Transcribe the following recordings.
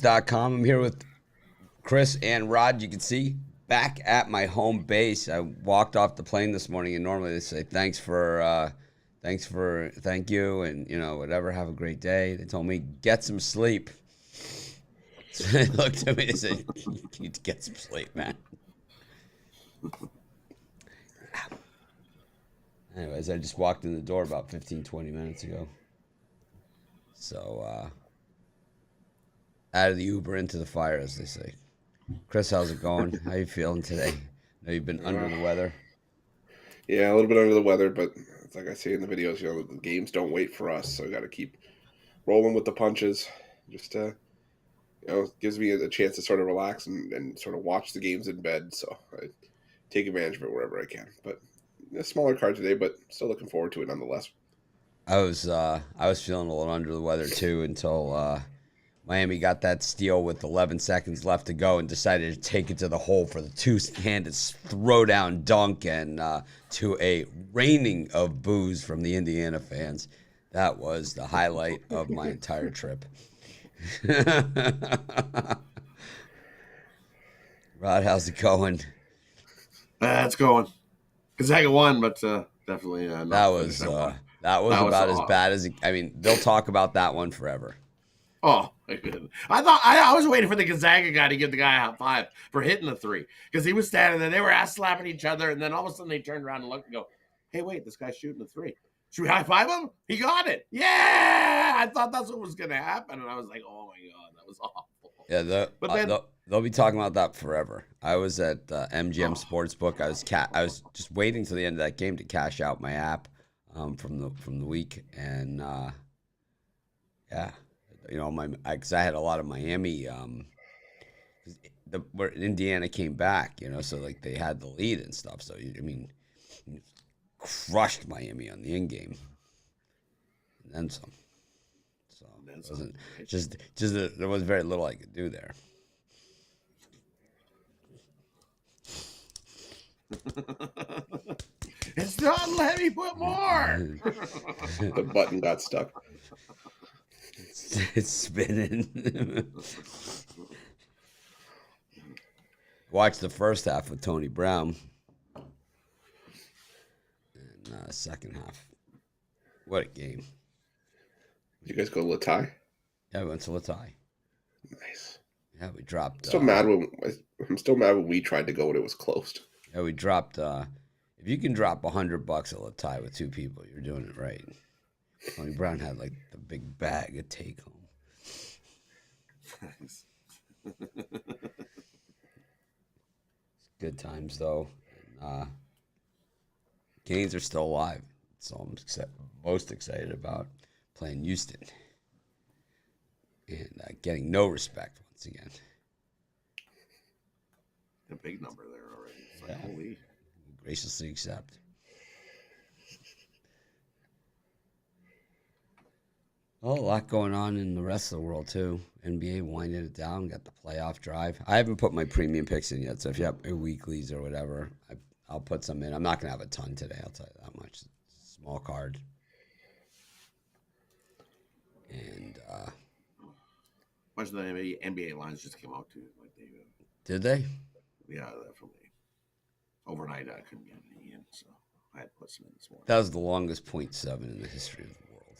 Com. I'm here with Chris and Rod. You can see back at my home base. I walked off the plane this morning, and normally they say thank you, and whatever. Have a great day. They told me get some sleep. So they looked at me and said, "You need to get some sleep, man." Yeah. Anyways, I just walked in the door about 15, 20 minutes ago. So out of the Uber into the fire, as they say. Chris, how's it going? How you feeling today? I know you've been under the weather. Yeah, a little bit under the weather, but it's like I say in the videos, the games don't wait for us, so we got to keep rolling with the punches. Just gives me a chance to sort of relax and sort of watch the games in bed. So I take advantage of it wherever I can. But a smaller card today, but still looking forward to it nonetheless. I was feeling a little under the weather too until Miami got that steal with 11 seconds left to go and decided to take it to the hole for the two-handed throwdown dunk and to a raining of boos from the Indiana fans. That was the highlight of my entire trip. Rod, how's it going? It's going. Gonzaga won, but definitely not. That was about as bad as I mean. They'll talk about that one forever. Oh, I was waiting for the Gonzaga guy to give the guy a high five for hitting the three because he was standing there. They were ass slapping each other, and then all of a sudden they turned around and looked and go, "Hey, wait, this guy's shooting the three. Should we high five him? He got it. Yeah!" I thought that's what was going to happen, and I was like, "Oh my god, that was awful." Yeah, they'll be talking about that forever. I was at MGM Sportsbook. I was just waiting till the end of that game to cash out my app from the week, and yeah, because I had a lot of Miami. Where Indiana came back, so like they had the lead and stuff. So crushed Miami on the in game, and then some. It wasn't there was very little I could do there. It's not let me put more. The button got stuck. It's spinning. Watch the first half with Tony Brown, and second half. What a game! Did you guys go to Latai? Yeah, we went to Latai. Nice. Yeah, we dropped. I'm still mad when we tried to go and it was closed. Yeah, we dropped. If you can drop $100 at Latai with two people, you're doing it right. Tony Brown had like the big bag of take home. Nice. Good times though. Canes are still alive. That's all I'm most excited about. Playing Houston and getting no respect once again. A big number there already. It's like, holy. Graciously accept. Well, a lot going on in the rest of the world too. NBA winding it down, got the playoff drive. I haven't put my premium picks in yet, so if you have weeklies or whatever, I'll put some in. I'm not going to have a ton today, I'll tell you that much. Small card. And much of the NBA lines just came out too. Like did they? Yeah, definitely. Overnight, I couldn't get any in, so I had to put some in this morning. That was the longest 0.7 in the history of the world.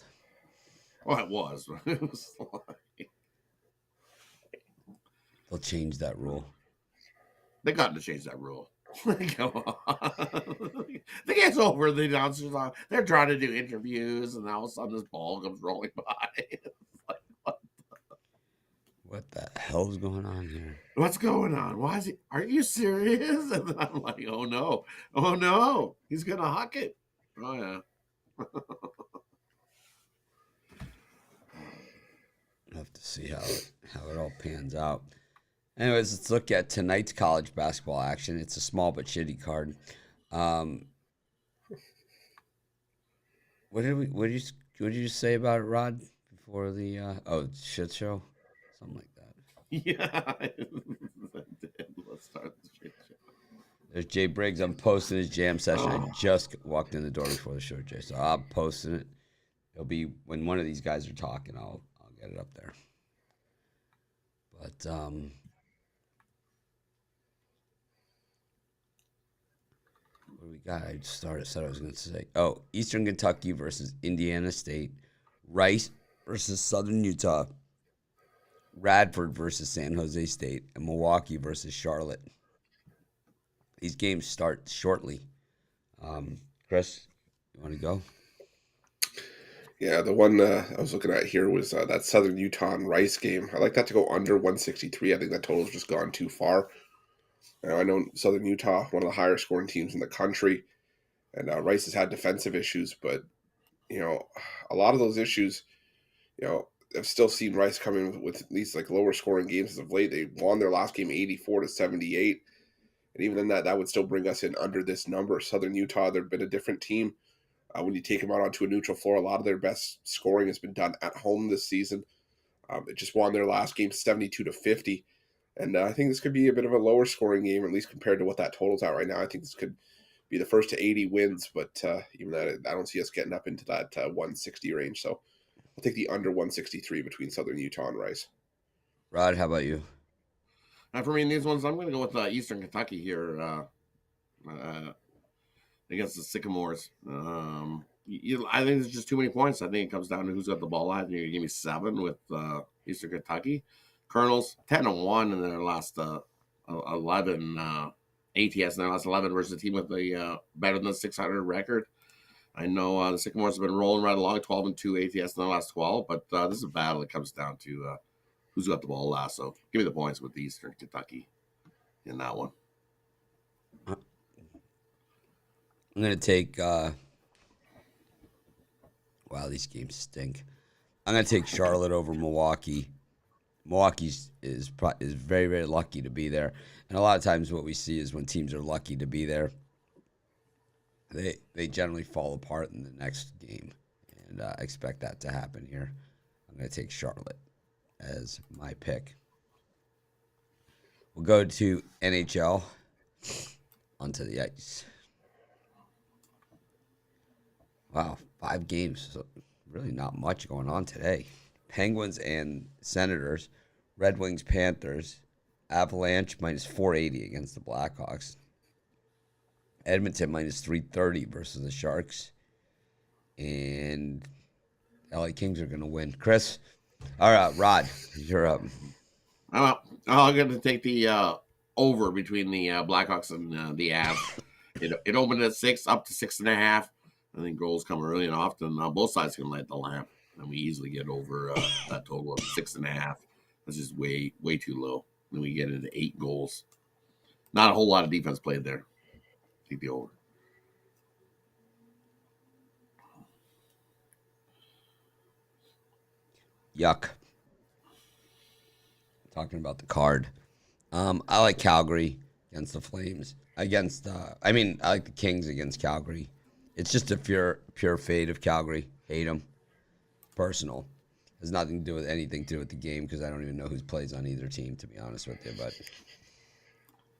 Well, it was. It was like... They'll change that rule. They got to change that rule. Come on. The game's over. The announcers are they're trying to do interviews, and all of a sudden this ball comes rolling by. It's like, what the hell's going on here? What's going on? Why is he? Are you serious? And then I'm like, oh no, he's gonna huck it. Oh yeah. We'll have to see how it all pans out. Anyways, let's look at tonight's college basketball action. It's a small but shitty card. What did you say about it, Rod? Before the shit show, something like that. Yeah. Let's start the shit show. There's Jay Briggs. I'm posting his jam session. I just walked in the door before the show, Jay. So I'm posting it. It'll be when one of these guys are talking. I'll get it up there. But what do we got? I just said I was going to say. Oh, Eastern Kentucky versus Indiana State, Rice versus Southern Utah, Radford versus San Jose State, and Milwaukee versus Charlotte. These games start shortly. Chris, you want to go? Yeah, the one I was looking at here was that Southern Utah and Rice game. I like that to go under 163. I think that total's just gone too far. I know Southern Utah, one of the higher scoring teams in the country, and Rice has had defensive issues, but a lot of those issues, I've still seen Rice come in with these like lower scoring games as of late. They won their last game 84-78, and even then that would still bring us in under this number. Southern Utah, they've been a different team. When you take them out onto a neutral floor, a lot of their best scoring has been done at home this season. They just won their last game 72-50. And I think this could be a bit of a lower scoring game, at least compared to what that total's at right now. I think this could be the first to 80 wins, but even that, I don't see us getting up into that 160 range. So I'll take the under 163 between Southern Utah and Rice. Rod, how about you? For me, in these ones, I'm going to go with Eastern Kentucky here against the Sycamores. I think there's just too many points. I think it comes down to who's got the ball. I think you're going to give me 7 with Eastern Kentucky. Colonels 10-1 in their last 11 ATS in their last 11 versus a team with a better than 600 record. I know the Sycamores have been rolling right along 12-2 ATS in their last 12, but this is a battle that comes down to who's got the ball last. So give me the points with Eastern Kentucky in that one. I'm going to take wow, these games stink. I'm going to take Charlotte over Milwaukee. Milwaukee is very, very lucky to be there. And a lot of times what we see is when teams are lucky to be there, they generally fall apart in the next game. And I expect that to happen here. I'm going to take Charlotte as my pick. We'll go to NHL. Onto the ice. Wow, 5 games. So really not much going on today. Penguins and Senators. Red Wings, Panthers. Avalanche minus 480 against the Blackhawks. Edmonton minus 330 versus the Sharks. And LA Kings are going to win. Chris? All right, Rod, you're up. I'm going to take the over between the Blackhawks and the Avs. It opened at 6, up to 6.5. I think goals come early and often. Both sides can light the lamp, and we easily get over that total of 6.5. That's just way too low. Then we get into 8 goals. Not a whole lot of defense played there. Take the over. Yuck. Talking about the card. I like Calgary against the Flames. I like the Kings against Calgary. It's just a pure fade of Calgary. Hate them. Personal. Has nothing to do with anything to do with the game because I don't even know who plays on either team, to be honest with you. But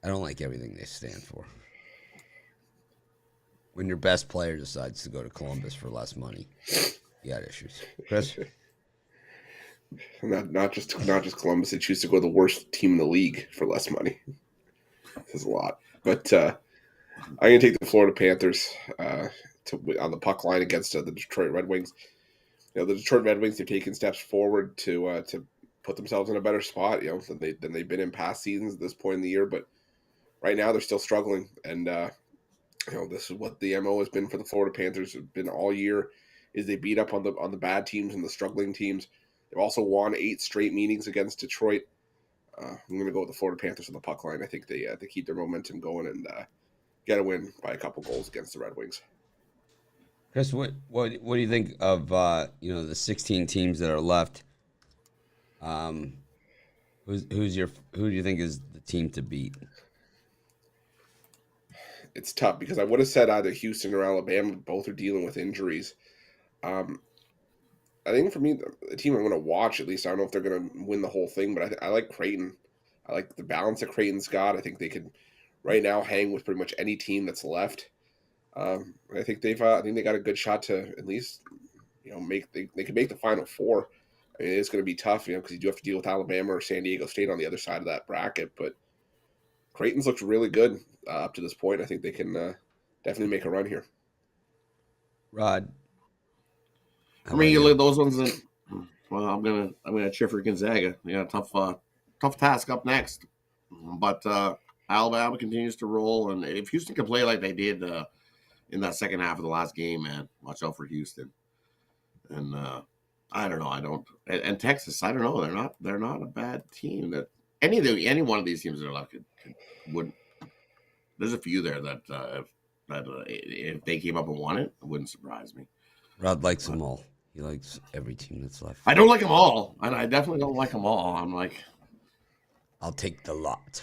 I don't like everything they stand for. When your best player decides to go to Columbus for less money, you got issues. Chris? Not just Columbus. They choose to go to the worst team in the league for less money. There's a lot. But I'm going to take the Florida Panthers on the puck line against the Detroit Red Wings. The Detroit Red Wings have taken steps forward to put themselves in a better spot, than they've been in past seasons at this point in the year. But right now they're still struggling, and this is what the MO has been for the Florida Panthers. Have been all year, is they beat up on the bad teams and the struggling teams. They've also won 8 straight meetings against Detroit. I'm going to go with the Florida Panthers on the puck line. I think they keep their momentum going and get a win by a couple goals against the Red Wings. Chris, what do you think of the 16 teams that are left? Who do you think is the team to beat? It's tough because I would have said either Houston or Alabama. Both are dealing with injuries. I think for me, the team I'm going to watch, at least, I don't know if they're going to win the whole thing, but I like Creighton. I like the balance that Creighton's got. I think they could right now hang with pretty much any team that's left. I think they got a good shot to at least, they could make the Final Four. I mean, it's going to be tough, because you do have to deal with Alabama or San Diego State on the other side of that bracket. But Creighton's looked really good up to this point. I think they can definitely make a run here. Rod. I mean, you look at those ones that. Well, I'm gonna cheer for Gonzaga. Tough task up next, but Alabama continues to roll, and if Houston can play like they did in that second half of the last game, man, watch out for Houston. And I don't know, and Texas, I don't know, they're not a bad team. That any one of these teams that are left would. There's a few there that if they came up and won it wouldn't surprise me. Rod likes them all. He likes every team that's left. I don't like them all, and I definitely don't like them all. I'm like, I'll take the lot.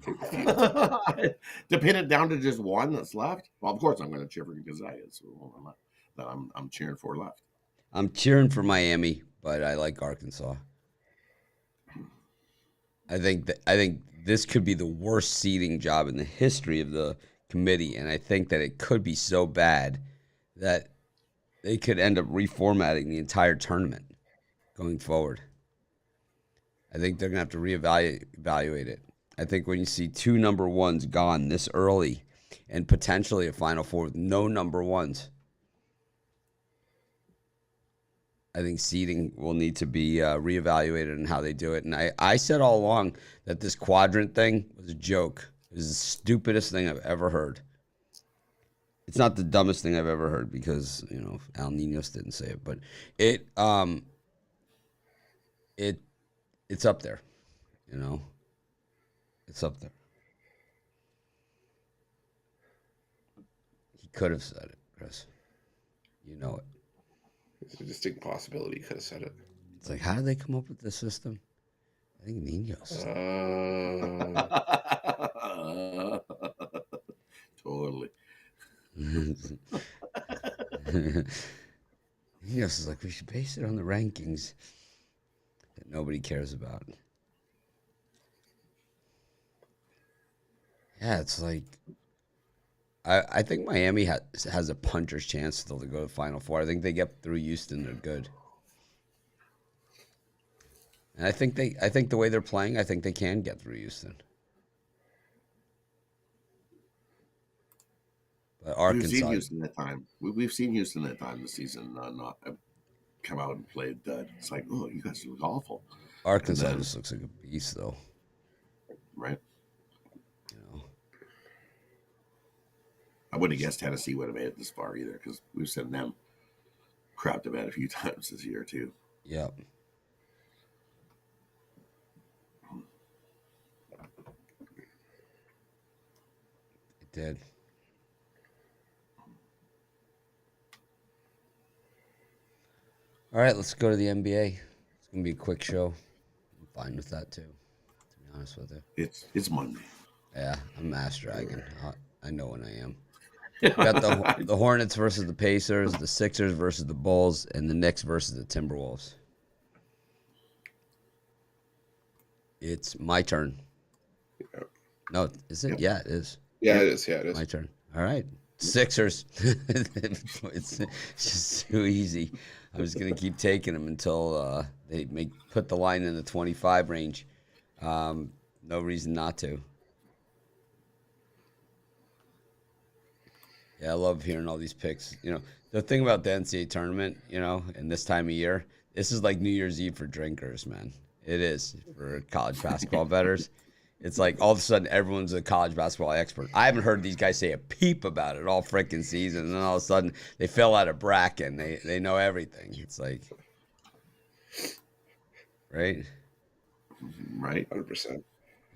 to pin it down to just one that's left. Well, of course I'm going to cheer for Gonzaga. So I'm cheering for left. I'm cheering for Miami, but I like Arkansas. I think this could be the worst seeding job in the history of the committee, and I think that it could be so bad that they could end up reformatting the entire tournament going forward. I think they're going to have to reevaluate it. I think when you see 2 number ones gone this early and potentially a Final Four with no number ones, I think seeding will need to be reevaluated in how they do it. And I said all along that this quadrant thing was a joke. It was the stupidest thing I've ever heard. It's not the dumbest thing I've ever heard because, Al Ninos didn't say it, but it's up there, It's up there. He could have said it, Chris. You know it. It's a distinct possibility he could have said it. It's like, how did they come up with this system? I think Ninos. Totally. Ninos is like, we should base it on the rankings that nobody cares about. Yeah, it's like, I think Miami has a puncher's chance still to go to the Final Four. I think they get through Houston, they're good. And I think the way they're playing, I think they can get through Houston. But Arkansas, we've seen Houston that time. We've seen Houston that time this season not come out and played. It's like, oh, you guys look awful. Arkansas just looks like a beast, though. Right. I wouldn't have guessed Tennessee would have made it this far either because we've seen them crap to bed a few times this year too. Yep. It did. All right, let's go to the NBA. It's going to be a quick show. I'm fine with that too, to be honest with you. It's Monday. Yeah, I'm Ass Dragon. I know when I am. We got the Hornets versus the Pacers, the Sixers versus the Bulls, and the Knicks versus the Timberwolves. It's my turn. Yep. No, is it? Yep. Yeah, it is. Yeah, it is. Yeah, it is. My turn. All right. Sixers. It's just too easy. I'm just going to keep taking them until they put the line in the 25 range. No reason not to. Yeah, I love hearing all these picks. The thing about the NCAA tournament, and this time of year, this is like New Year's Eve for drinkers, man. It is for college basketball bettors. It's like all of a sudden everyone's a college basketball expert. I haven't heard these guys say a peep about it all freaking season, and then all of a sudden they fell out of bracket and they know everything. It's like, right? Right. 100%.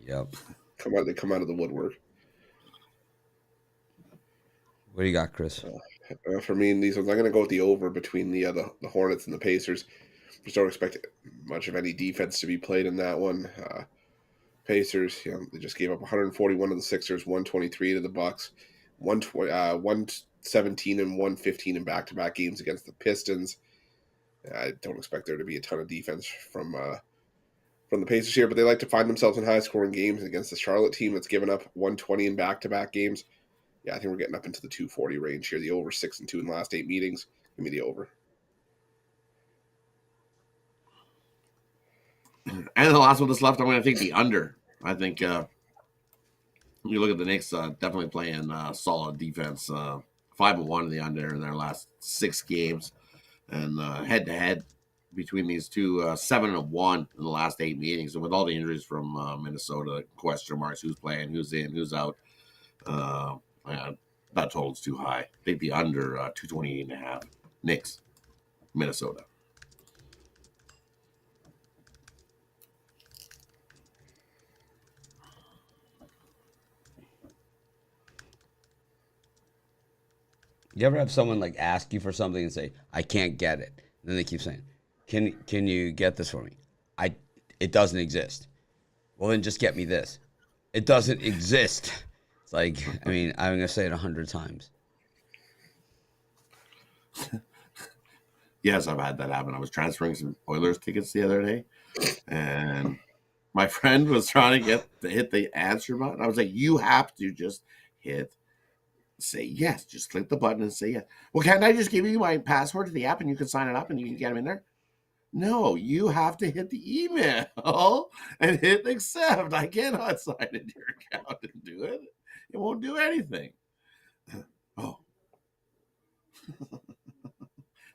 Yep. They come out of the woodwork. What do you got, Chris? For me, in these ones, I'm going to go with the over between the Hornets and the Pacers. Just don't expect much of any defense to be played in that one. Pacers, they just gave up 141 to the Sixers, 123 to the Bucks, 117 and 115 in back-to-back games against the Pistons. I don't expect there to be a ton of defense from the Pacers here, but they like to find themselves in high-scoring games against the Charlotte team that's given up 120 in back-to-back games. Yeah, I think we're getting up into the 240 range here. The over 6-2 in the last 8 meetings. Give me the over. And the last one that's left, I'm going to take the under. I think you look at the Knicks, definitely playing solid defense. 5-1 in the under in their last 6 games, and head to head between these two, 7-1 in the last 8 meetings. And with all the injuries from Minnesota, question marks: who's playing, who's in, who's out. That total's too high. I think the under 228.5. Knicks, Minnesota. You ever have someone like ask you for something and say, "I can't get it," and then they keep saying, "Can you get this for me?" It doesn't exist. Well, then just get me this. It doesn't exist. It's like, I mean, I'm gonna say it 100 times. Yes, I've had that happen. I was transferring some Oilers tickets the other day, and my friend was trying to hit the answer button. I was like, "You have to just say yes. Just click the button and say yes." "Well, can't I just give you my password to the app and you can sign it up and you can get them in there?" "No, you have to hit the email and hit accept. I cannot sign into your account and do it. It won't do anything." Oh.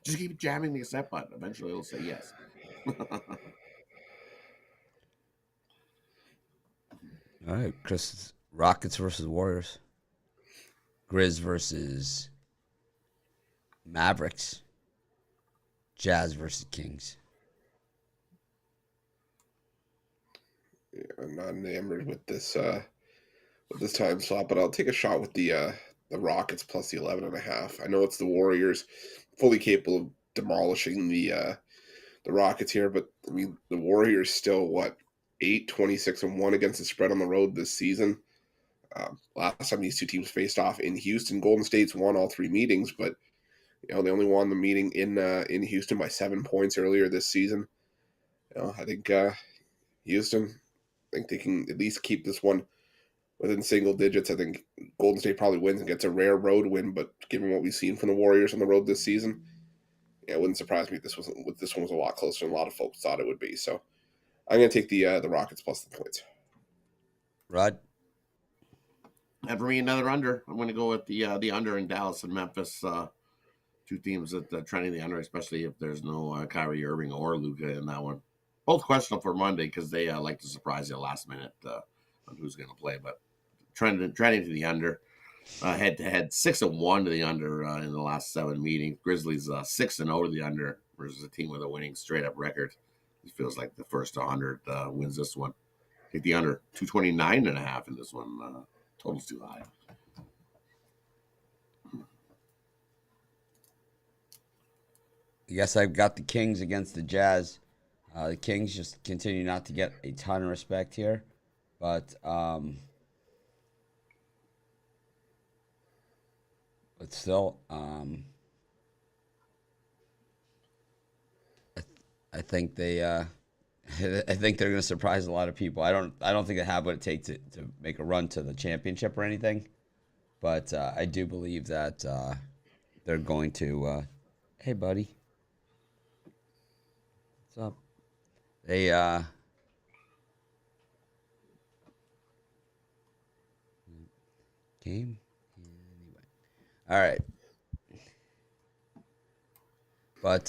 Just keep jamming the accept button. Eventually it'll say yes. All right, Chris. Rockets versus Warriors. Grizz versus Mavericks. Jazz versus Kings. Yeah, I'm not enamored with this time slot, but I'll take a shot with the Rockets plus the 11.5. I know it's the Warriors, fully capable of demolishing the Rockets here, but I mean the Warriors still 8-26-1 against the spread on the road this season. Last time these two teams faced off in Houston, Golden State's won all 3 meetings, but they only won the meeting in Houston by 7 points earlier this season. I think Houston, I think they can at least keep this one within single digits. I think Golden State probably wins and gets a rare road win, but given what we've seen from the Warriors on the road this season, it wouldn't surprise me if this one was a lot closer than a lot of folks thought it would be. So I'm going to take the Rockets plus the points. Rod? And for me, another under. I'm going to go with the under in Dallas and Memphis. 2 teams that trending the under, especially if there's no Kyrie Irving or Luka in that one. Both questionable for Monday because they like to surprise you last minute on who's going to play. But trending to the under. Head to head, 6-1 to the under in the last 7 meetings. Grizzlies 6-0 to the under versus a team with a winning straight up record. It feels like the first 100 wins this one. Take the under 229.5 in this one. Total's too high. I guess I've got the Kings against the Jazz. The Kings just continue not to get a ton of respect here, but still, I think they, I think they're going to surprise a lot of people. I don't think they have what it takes to make a run to the championship or anything, but I do believe that they're going to. Hey, buddy, what's up? They game. Anyway. All right. But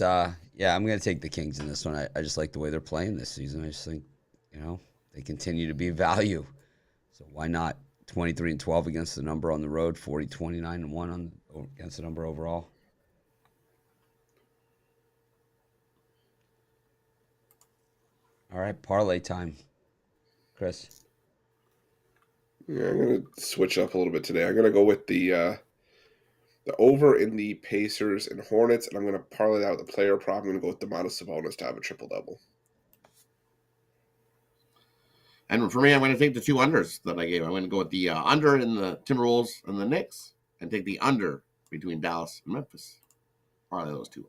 yeah, I'm gonna take the Kings in this one. I just like the way they're playing this season. I just think, they continue to be value. So why not 23-12 against the number on the road, 40-29-1 against the number overall. All right, parlay time, Chris. Yeah, I'm going to switch up a little bit today. I'm going to go with the over in the Pacers and Hornets, and I'm going to parlay that with the player prop. I'm going to go with Domantas Sabonis to have a triple-double. And for me, I'm going to take the 2 unders that I gave. I'm going to go with the under in the Timberwolves and the Knicks and take the under between Dallas and Memphis. Parlay those 2.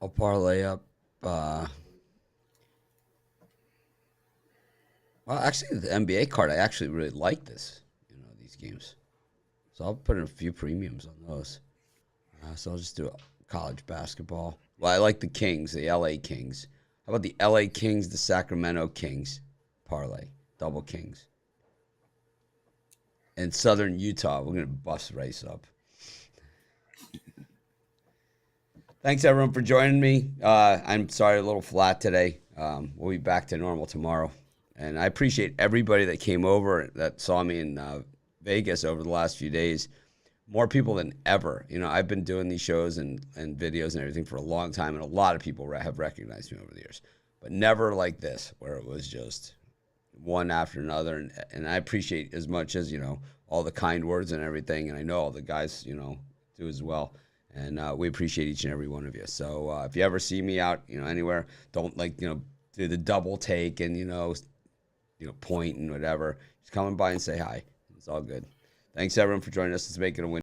I'll parlay up. Well, actually, the NBA card, I actually really like this. These games, so I'll put in a few premiums on those. So I'll just do college basketball. Well, I like the Kings, the LA Kings. How about the LA Kings, the Sacramento Kings parlay, double Kings. In Southern Utah, we're gonna bust race up. Thanks everyone for joining me. I'm sorry, a little flat today. We'll be back to normal tomorrow. And I appreciate everybody that came over that saw me in Vegas over the last few days. More people than ever. You know, I've been doing these shows and videos and everything for a long time, and a lot of people have recognized me over the years. But never like this, where it was just one after another. And I appreciate as much as, you know, all the kind words and everything. And I know all the guys, you know, do as well. And we appreciate each and every one of you. So if you ever see me out, you know, anywhere, don't do the double take and, point and whatever. Just come by and say hi. It's all good. Thanks everyone for joining us. Let's make it a win.